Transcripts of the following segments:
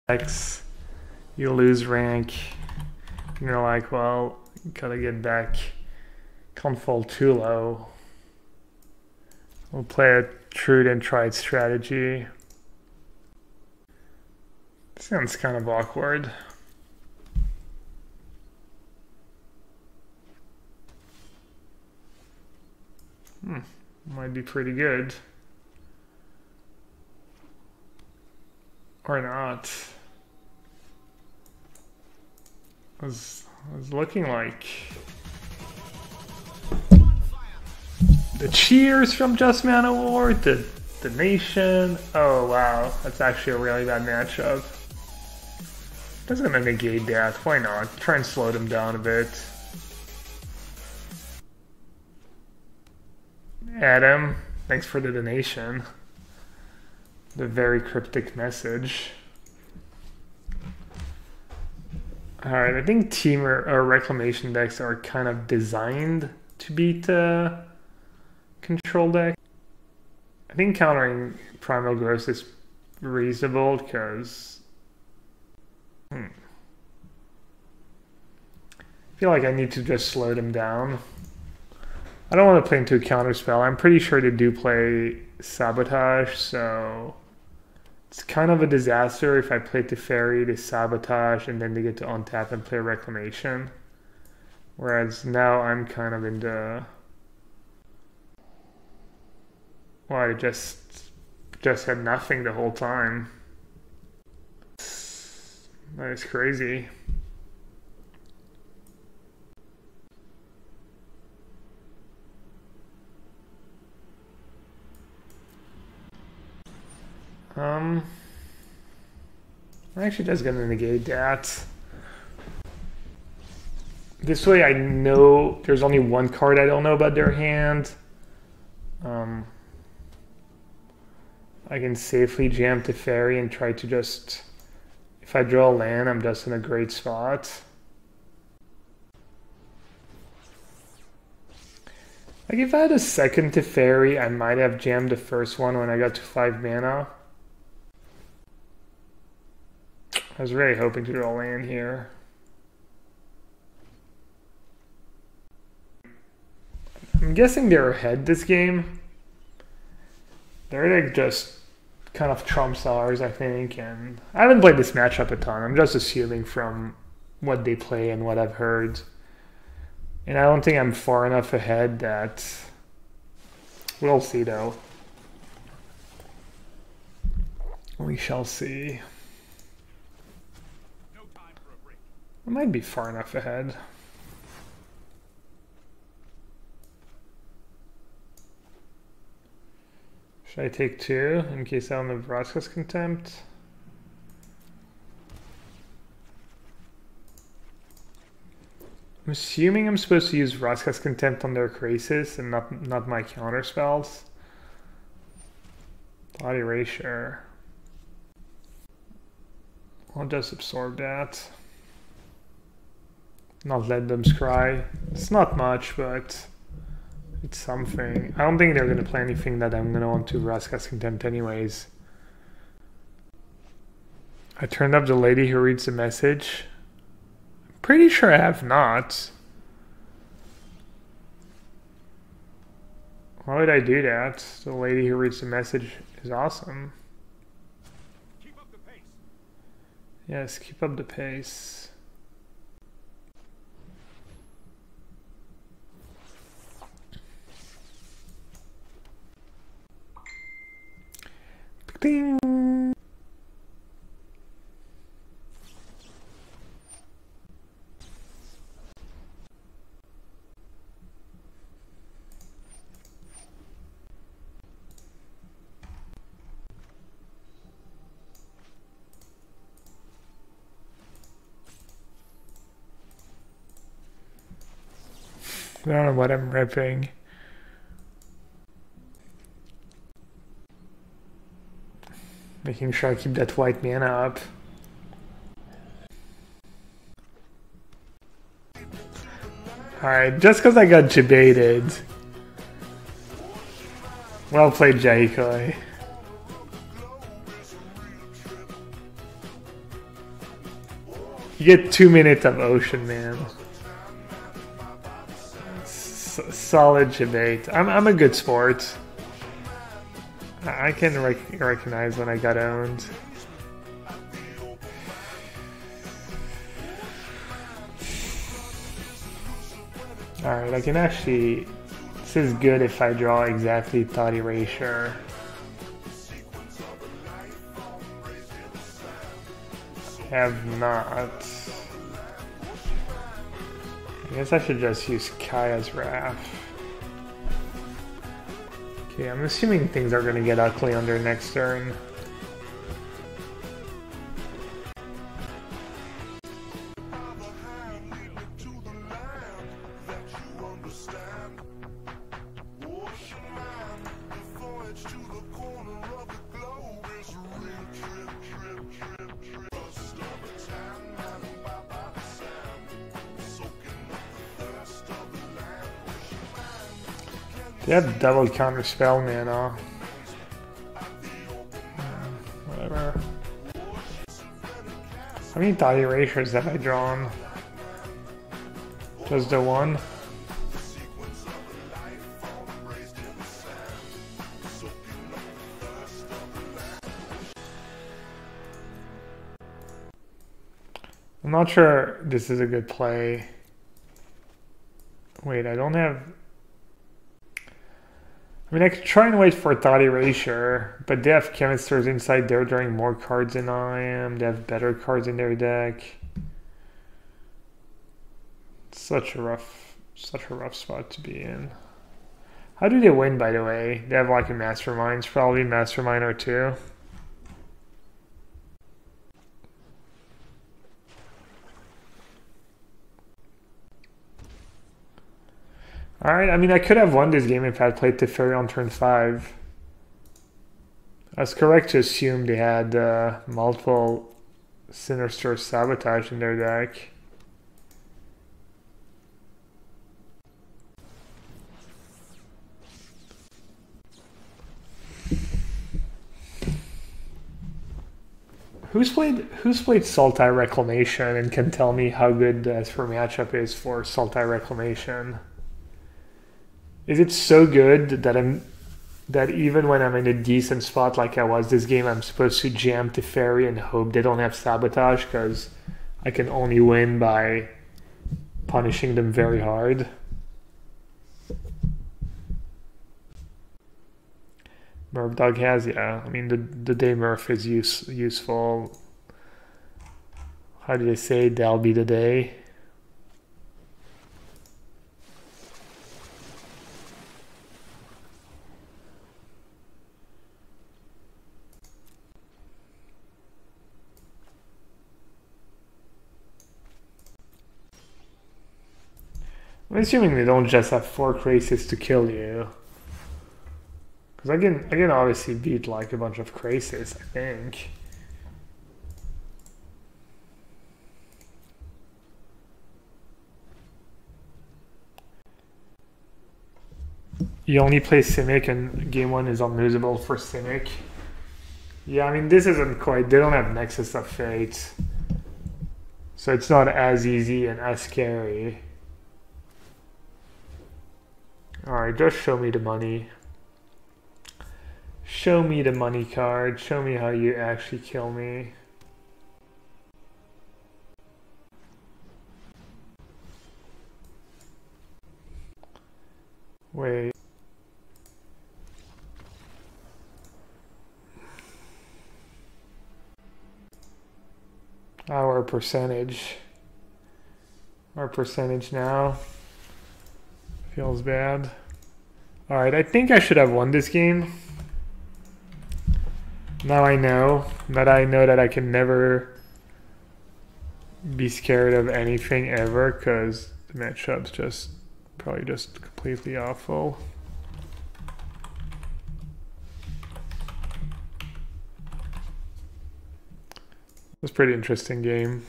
X, you lose rank, and you're like, well, gotta get back. Can't fall too low. We'll play a true and tried strategy. Sounds kind of awkward. Might be pretty good. Or not. Was looking like the cheers from Just Man Award, the nation. Oh wow, that's actually a really bad matchup. That's gonna negate that. Why not? Try and slow them down a bit. Adam, thanks for the donation. The very cryptic message. Alright, I think team or reclamation decks are kind of designed to beat control deck. I think countering Primal Growth is reasonable because I feel like I need to just slow them down. I don't want to play into a counter spell. I'm pretty sure they do play Sabotage, so it's kind of a disaster if I play Teferi, they Sabotage, and then they get to untap and play Reclamation. Whereas now I'm kind of in the... Well, I just had nothing the whole time. That is crazy. I'm actually just gonna negate that. This way I know there's only one card I don't know about their hand. I can safely jam Teferi and try to just... If I draw a land, I'm just in a great spot. Like if I had a second Teferi, I might have jammed the first one when I got to 5 mana. I was really hoping to draw land here. I'm guessing they're ahead this game. They're like just kind of trumps ours, I think, and I haven't played this matchup a ton. I'm just assuming from what they play and what I've heard. And I don't think I'm far enough ahead that... We'll see though. We shall see. I might be far enough ahead. Should I take 2 in case I don't have Vraska's Contempt? I'm assuming I'm supposed to use Vraska's Contempt on their Krasis and not my counter spells. Blood Erasure. I'll just absorb that. Not let them scry. It's not much, but it's something. I don't think they're going to play anything that I'm going to want to Vraska's Contempt anyways. I turned up the lady who reads the message. I'm pretty sure I have not. Why would I do that? The lady who reads the message is awesome. Keep up the pace. Yes, keep up the pace. Ding. I don't know what I'm ripping. Making sure I keep that white mana up. Alright, just because I got jebaited. Well played, Jaikoi. You get 2 minutes of ocean, man. Solid debate. I'm a good sport. I can recognize when I got owned. Alright, I can actually... This is good if I draw exactly thought erasure. Have not. I guess I should just use Kaya's Wrath. Okay, I'm assuming things are gonna get ugly on their next turn. They have double counter spell mana. Whatever. How many thought erasures have I drawn? Just the one? I'm not sure this is a good play. Wait, I don't have... I mean, I could try and wait for thought erasure, but they have chemisters inside. They're drawing more cards than I am. They have better cards in their deck. Such a rough spot to be in. How do they win, by the way? They have like a mastermind, probably mastermind or two. Alright, I mean, I could have won this game if I had played Teferi on turn 5. I was correct to assume they had multiple Sinister Sabotage in their deck. Who's played Sultai Reclamation and can tell me how good the Esper matchup is for Sultai Reclamation? Is it so good that even when I'm in a decent spot like I was this game, I'm supposed to jam Teferi and hope they don't have Sabotage because I can only win by punishing them very hard? Murph Dog has, yeah. I mean, the day Murph is useful. How do they say? That'll be the day. I'm assuming they don't just have 4 Craces to kill you. Because I can obviously beat like a bunch of Craces, I think. You only play Simic and game 1 is unlosable for Simic. Yeah, I mean, this isn't quite... They don't have Nexus of Fate. So it's not as easy and as scary. Alright, just show me the money. Show me the money card. Show me how you actually kill me. Wait. Our percentage. Our percentage now. Feels bad. Alright, I think I should have won this game. Now I know that I can never be scared of anything ever because the matchup's just probably just completely awful. It was a pretty interesting game.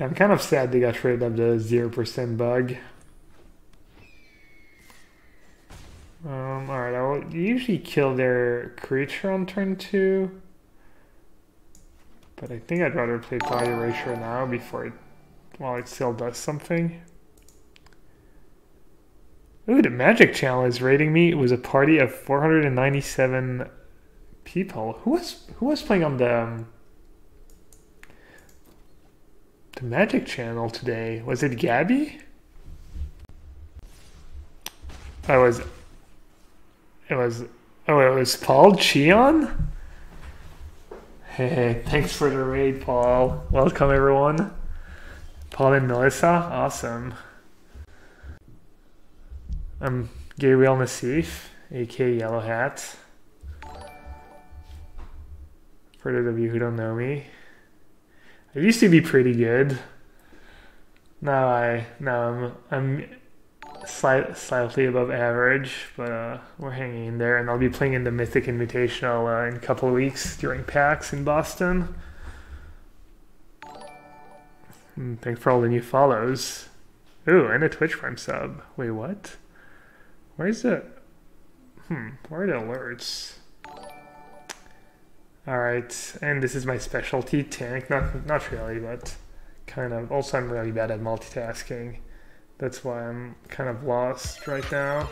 I'm kind of sad they got rid of the 0% bug. Alright, I will usually kill their creature on turn 2. But I think I'd rather play Party Erasure now while it still does something. Ooh, the Magic Channel is rating me. It was a party of 497 people. Who was playing on the Magic Channel today? Was it Gabby? It was Paul Cheon? Hey, thanks for the raid, Paul. Welcome, everyone. Paul and Melissa, awesome. I'm Gabriel Nassif, aka Yellowhat. For those of you who don't know me, I used to be pretty good. Now I'm slightly above average, but we're hanging in there, and I'll be playing in the Mythic Invitational in a couple of weeks during PAX in Boston. Thanks for all the new follows. Ooh, and a Twitch Prime sub. Wait, what? Where's the... where are the alerts? Alright, and this is my specialty, tank. Not really, but kind of. Also, I'm really bad at multitasking. That's why I'm kind of lost right now.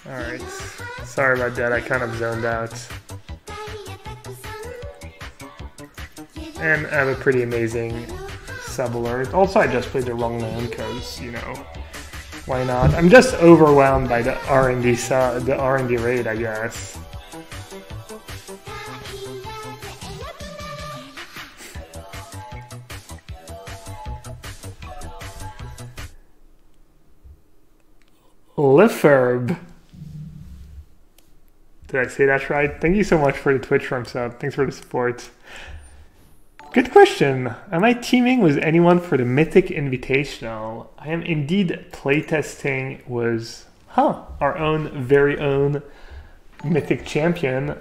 Alright, sorry about that, I kind of zoned out. And I have a pretty amazing sub alert. Also, I just played the wrong land because, you know, why not? I'm just overwhelmed by the R&D raid, I guess. Lifferb. Did I say that right? Thank you so much for the Twitch from sub. Thanks for the support. Good question. Am I teaming with anyone for the Mythic Invitational? I am indeed playtesting with our very own Mythic champion,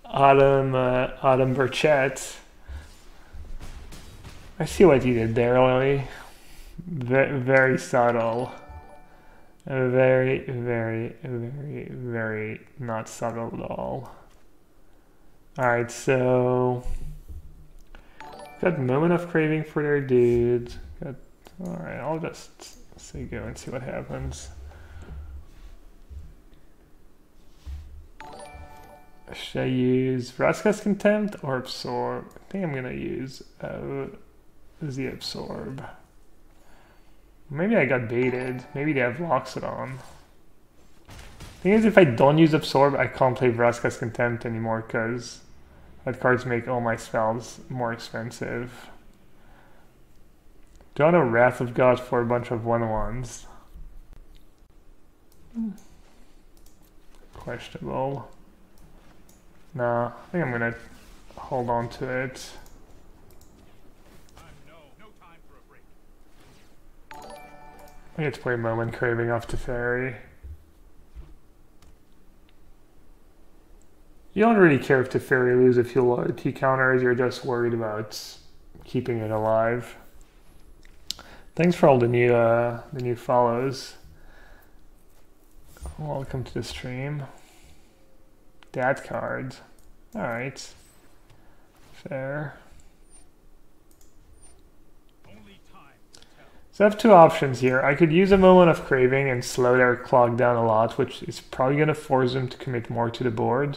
Autumn Burchett. I see what you did there, Lily. Very subtle. Very, very, very, very not subtle at all. Alright, so... got Moment of Craving for their dude. Alright, I'll just say go and see what happens. Should I use Vraska's Contempt or Absorb? I think I'm gonna use the Absorb. Maybe I got baited. Maybe they have Loxodon. Thing is, if I don't use Absorb, I can't play Vraska's Contempt anymore because that cards make all my spells more expensive. Do I want a Wrath of God for a bunch of 1/1s? Questionable. Nah, I think I'm gonna hold on to it. I get to play Moment Craving off to Fairy. You don't really care if Teferi lose a few loyalty counters, you're just worried about keeping it alive. Thanks for all the new follows. Welcome to the stream. That card. Alright. Fair. So I have two options here. I could use a Moment of Craving and slow their clock down a lot, which is probably going to force them to commit more to the board.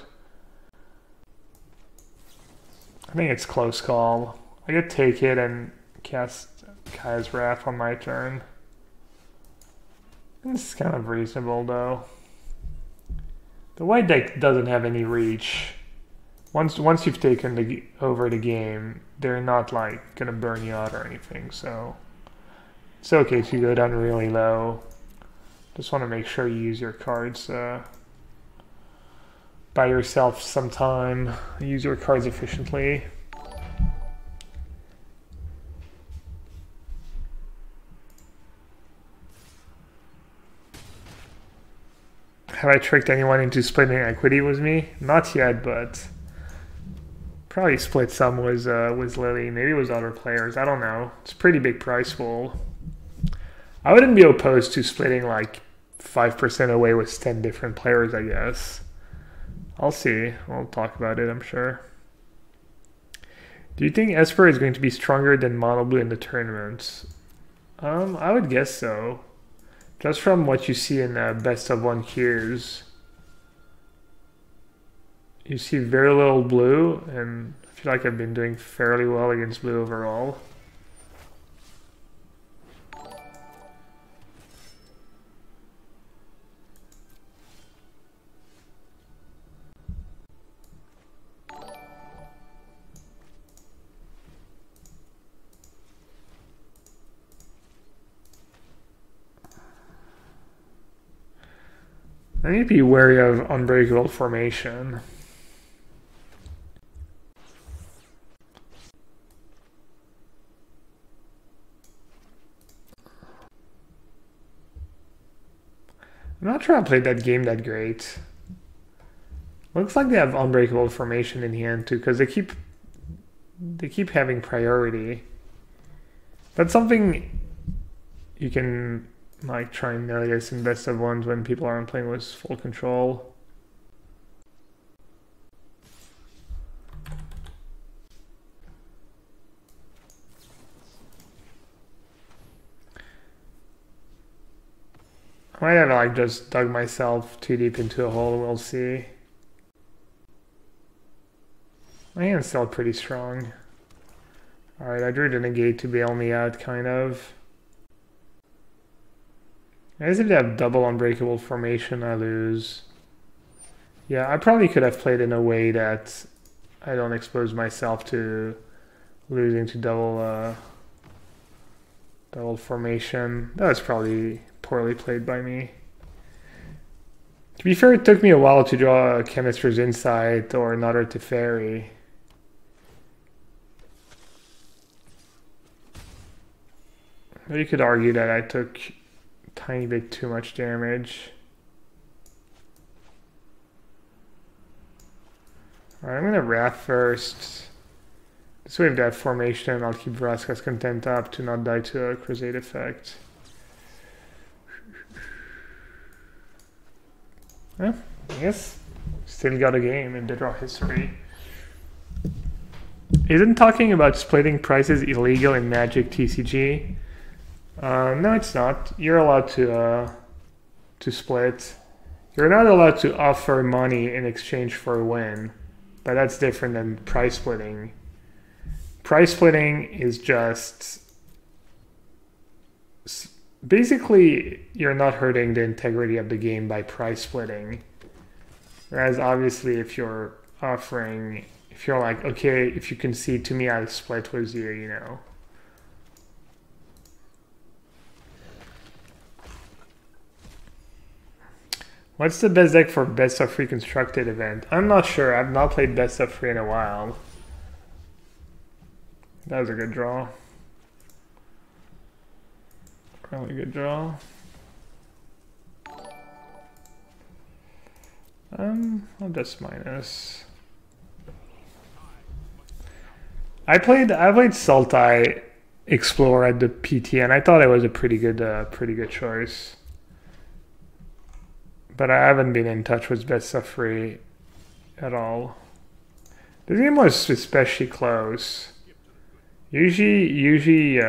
I think it's close call. I could take it and cast Kai's Wrath on my turn. This is kind of reasonable though. The white deck doesn't have any reach. Once you've taken over the game, they're not like gonna burn you out or anything, so it's okay if you go down really low. Just want to make sure you use your cards buy yourself some time, use your cards efficiently. Have I tricked anyone into splitting equity with me? Not yet, but Probably split some was Lily. Maybe it was other players. I don't know. It's a pretty big price pool. I wouldn't be opposed to splitting like 5% away with 10 different players, I guess. I'll see. We'll talk about it, I'm sure. Do you think Esper is going to be stronger than Mono Blue in the tournaments? I would guess so. Just from what you see in best of 1 queues. You see very little blue, and I feel like I've been doing fairly well against blue overall. I need to be wary of unbreakable formation. I'm not sure I played that game that great. Looks like they have unbreakable formation in hand too, because they keep having priority. That's something you can like try and notice in best of 1s when people aren't playing with full control. I might have like just dug myself too deep into a hole, we'll see. My hand's still pretty strong. Alright, I drew the negate to bail me out, kind of. I guess if they have double unbreakable formation, I lose. Yeah, I probably could have played in a way that I don't expose myself to losing to double formation. That was probably poorly played by me. To be fair, it took me a while to draw a Chemist's Insight or another Teferi. But you could argue that I took a tiny bit too much damage. Alright, I'm gonna Wrath first. This way, if that formation, I'll keep Vraska's Content up to not die to a Crusade effect. Yeah, I guess still got a game in the draw history. Isn't talking about splitting prices illegal in Magic TCG? No, it's not. You're allowed to split. You're not allowed to offer money in exchange for a win, but that's different than price splitting. Price splitting is just basically you're not hurting the integrity of the game by price splitting. Whereas obviously if you're offering, if you're like, okay, if you concede to me, I'll split with you, you know. What's the best deck for best of 3 constructed event? I'm not sure. I've not played best of 3 in a while. That was a good draw. Really good draw. I'll just minus. I played Sultai Explorer at the PT, and I thought it was a pretty good choice. But I haven't been in touch with best of 3 at all. This game was especially close. Usually,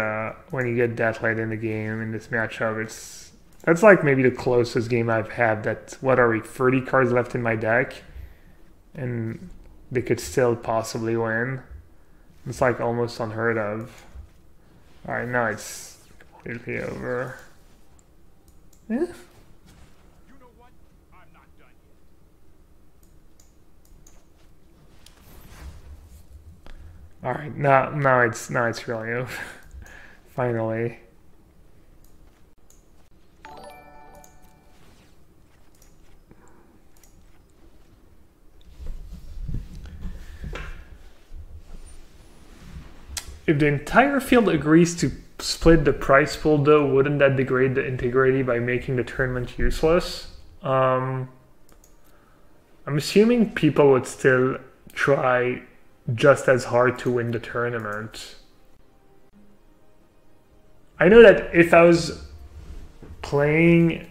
when you get that late in the game in this matchup, that's like maybe the closest game I've had. That what are we 30 cards left in my deck, and they could still possibly win. It's like almost unheard of. All right, now it's completely over. Yeah. All right, now it's really over. Finally. If the entire field agrees to split the prize pool, though, wouldn't that degrade the integrity by making the tournament useless? I'm assuming people would still try just as hard to win the tournament. I know that if I was playing,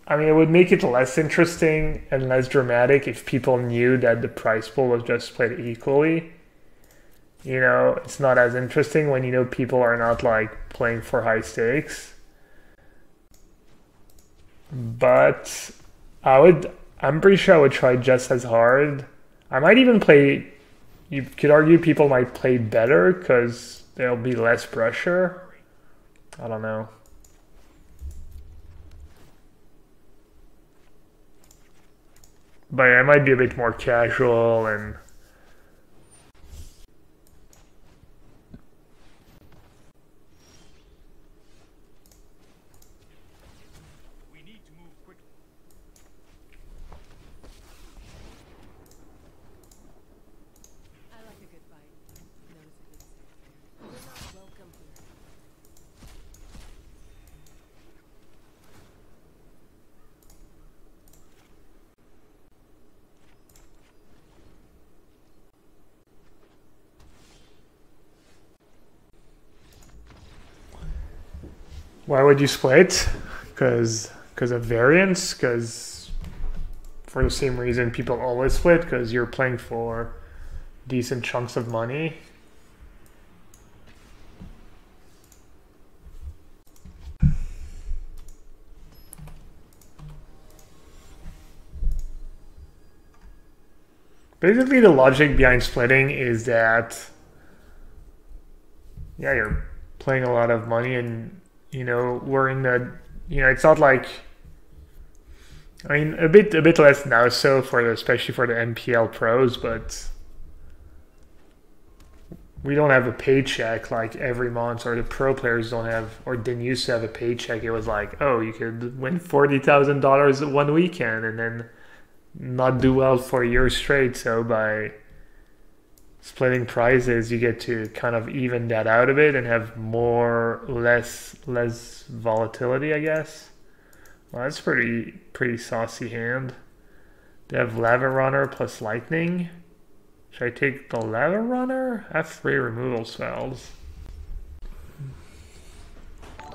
I mean, it would make it less interesting and less dramatic if people knew that the prize pool was just played equally. You know, it's not as interesting when you know people are not like playing for high stakes. But I'm pretty sure I would try just as hard. I might even play, you could argue people might play better because there'll be less pressure. I don't know. But I might be a bit more casual and why would you split? Because of variance? Because for the same reason people always split? Because you're playing for decent chunks of money? Basically, the logic behind splitting is that, yeah, you're playing a lot of money and, you know, worrying that, you know, it's not like, I mean, a bit less now, so especially for the MPL pros, but we don't have a paycheck like every month, or the pro players don't have, or didn't used to have a paycheck. It was like, oh, you could win $40,000 one weekend and then not do well for a year straight. So by splitting prizes, you get to kind of even that out a bit and have less volatility, I guess. Well, that's pretty saucy hand. They have Lava Runner plus Lightning. Should I take the Lava Runner? I have 3 removal spells.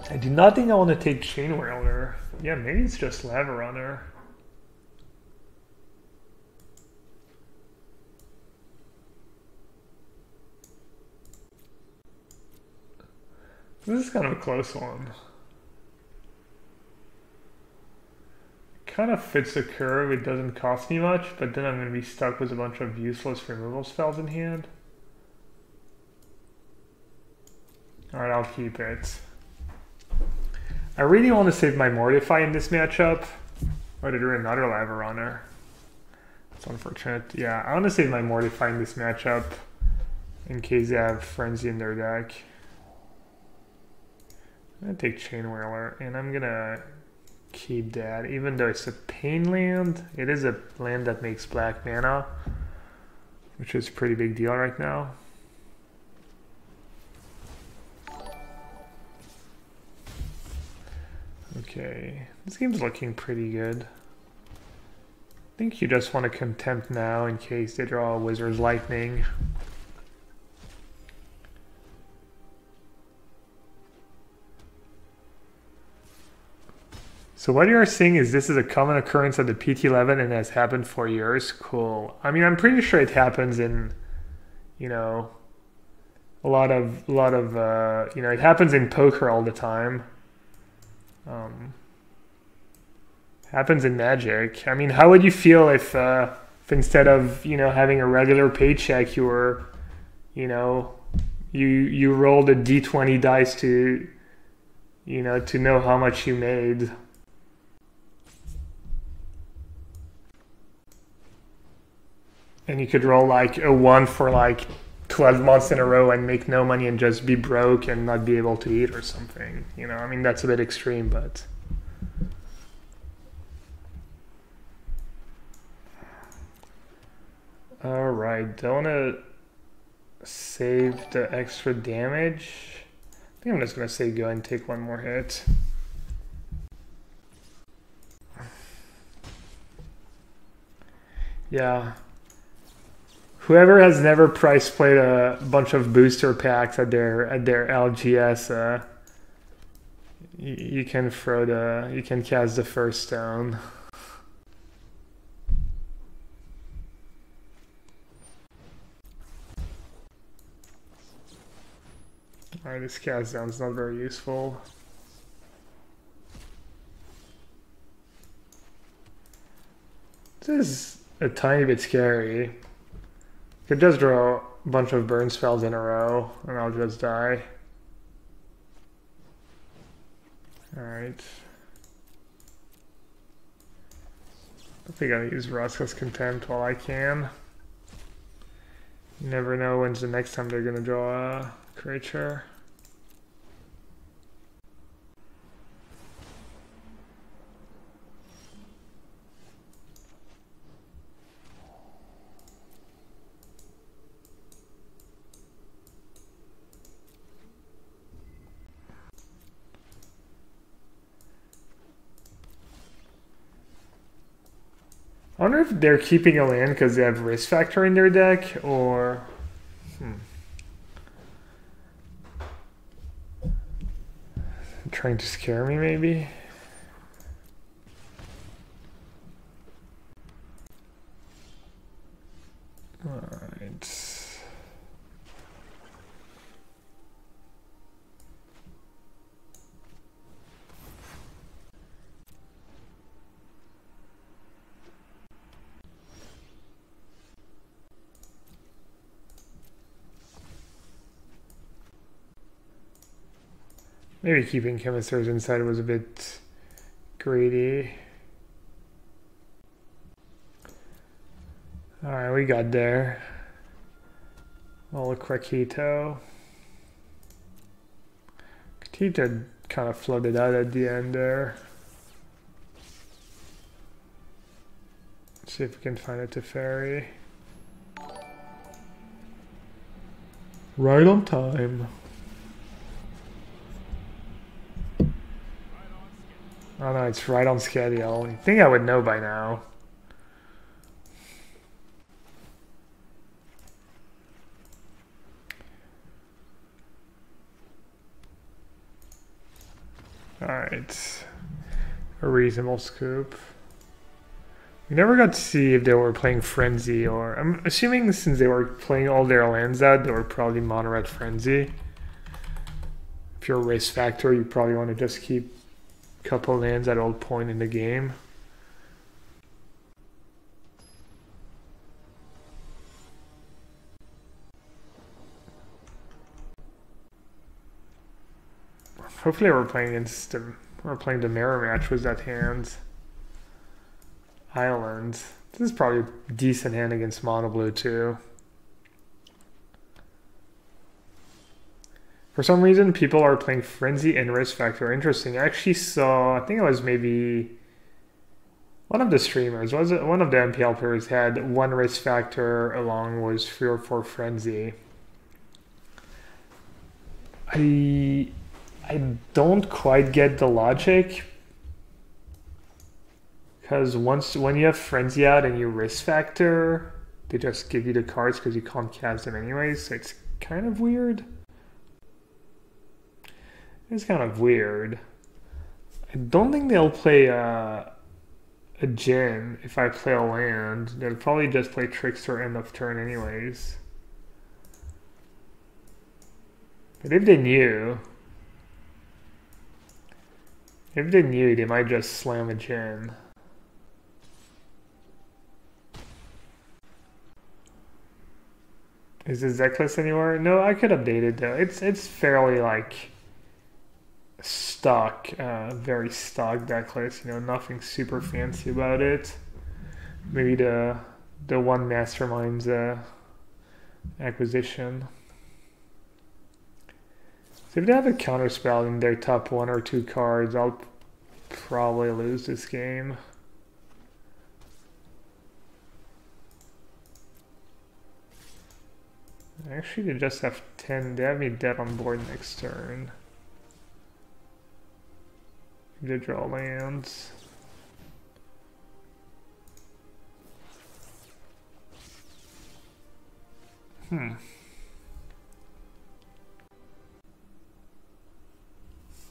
I do not think I want to take Chain Whirler. Yeah, maybe it's just Lava Runner. This is kind of a close one. Kind of fits the curve, it doesn't cost me much, but then I'm going to be stuck with a bunch of useless removal spells in hand. Alright, I'll keep it. I really want to save my Mortify in this matchup. Or to do another Lava Runner. That's unfortunate. Yeah, I want to save my Mortify in this matchup in case they have Frenzy in their deck. I'm going to take Chain Whirler, and I'm going to keep that. Even though it's a pain land, it is a land that makes black mana, which is a pretty big deal right now. Okay, this game's looking pretty good. I think you just want to contempt now in case they draw a Wizard's Lightning. So what you are seeing is this is a common occurrence at the PT11 and has happened for years. Cool. I mean, I'm pretty sure it happens in, you know, a lot of you know, it happens in poker all the time. Happens in Magic. I mean, how would you feel if instead of, you know, having a regular paycheck, you were, you know, you rolled a D20 dice to, you know how much you made? And you could roll like a 1 for like 12 months in a row and make no money and just be broke and not be able to eat or something. You know, I mean, that's a bit extreme, but... Alright, don't want to save the extra damage. I think I'm just going to say go ahead and take one more hit. Yeah. Whoever has never price played a bunch of booster packs at their LGS, you can cast the first stone. Alright, this cast down's not very useful. This is a tiny bit scary. Could just draw a bunch of burn spells in a row and I'll just die. Alright. I think I'll use Roscoe's Contempt while I can. You never know when's the next time they're gonna draw a creature. I wonder if they're keeping a land because they have risk factor in their deck, or... Trying to scare me, maybe? Alright. Maybe keeping Chemisters inside was a bit greedy. Alright, we got there. All the Krakito. Krakito kind of floated out at the end there. Let's see if we can find a Teferi. Right on time. Oh no, it's right on schedule. I think I would know by now. Alright. A reasonable scoop. We never got to see if they were playing Frenzy, or... I'm assuming since they were playing all their lands out, they were probably mono-red Frenzy. If you're a race factor, you probably want to just keep couple lands at all point in the game. Hopefully we're playing against we're playing the mirror match with that hand. Island. This is probably a decent hand against mono blue too. For some reason, people are playing Frenzy and Risk Factor. Interesting. I actually saw, I think it was maybe one of the streamers, was it one of the MPL players had one Risk Factor along with 3 or 4 Frenzy. I don't quite get the logic, because when you have Frenzy out and you Risk Factor, they just give you the cards because you can't cast them anyways, so it's kind of weird. It's kind of weird. I don't think they'll play a Djinn if I play a land. They'll probably just play Trickster end of turn anyways. But if they knew, they might just slam a Djinn. Is this deck list anywhere? No, I could update it though. It's fairly like stock, very stock deck list, you know, nothing super fancy about it. Maybe the one Mastermind's acquisition. So if they have a counterspell in their top 1 or 2 cards, I'll probably lose this game. Actually, they just have 10. They have me dead on board next turn. They draw lands.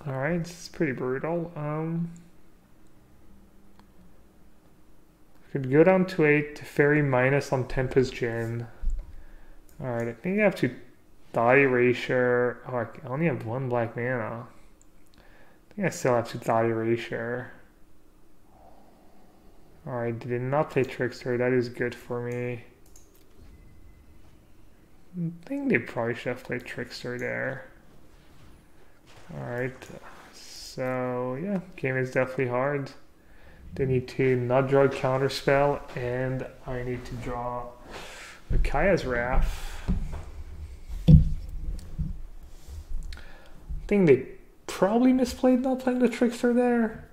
Alright, this is pretty brutal. Could go down to 8, Fairy minus on Tempest Gin. Alright, I think I have to Thought Erasure. Oh, I only have 1 black mana. I think I still have to Thought Erasure. Alright, did not play Trickster. That is good for me. I think they probably should have played Trickster there. Alright, so yeah, game is definitely hard. They need to not draw a counterspell, and I need to draw a Kaya's Wrath. I think they probably misplayed not playing the Trickster there.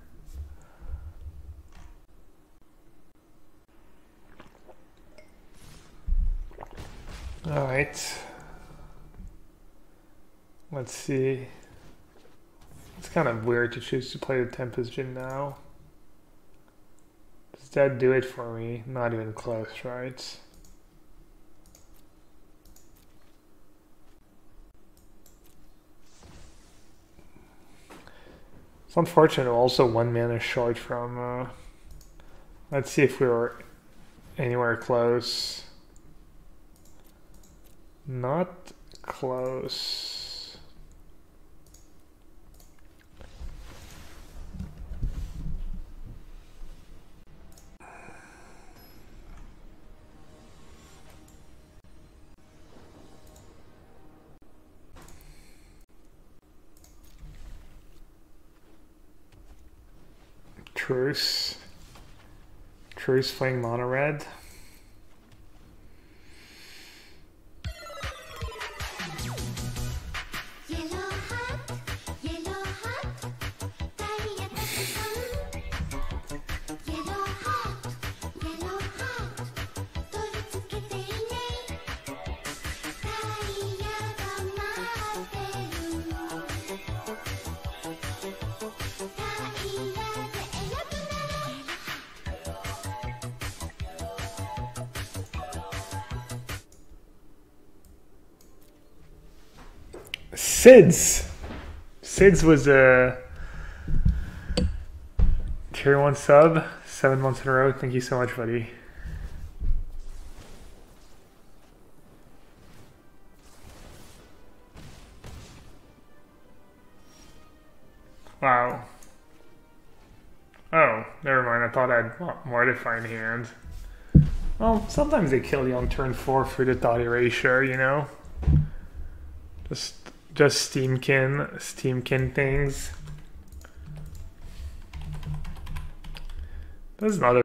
Alright. Let's see. It's kind of weird to choose to play the Tempest Gin now. Does that do it for me? Not even close, right? It's unfortunate, also 1 mana short from... let's see if we were anywhere close. Not close. Truce. Truce playing mono red. Sids was a tier 1 sub, 7 months in a row. Thank you so much, buddy. Wow. Oh, never mind. I thought I had more defined hand. Well, sometimes they kill you on turn 4 for the Thought Erasure, you know? Just steamkin things. There's another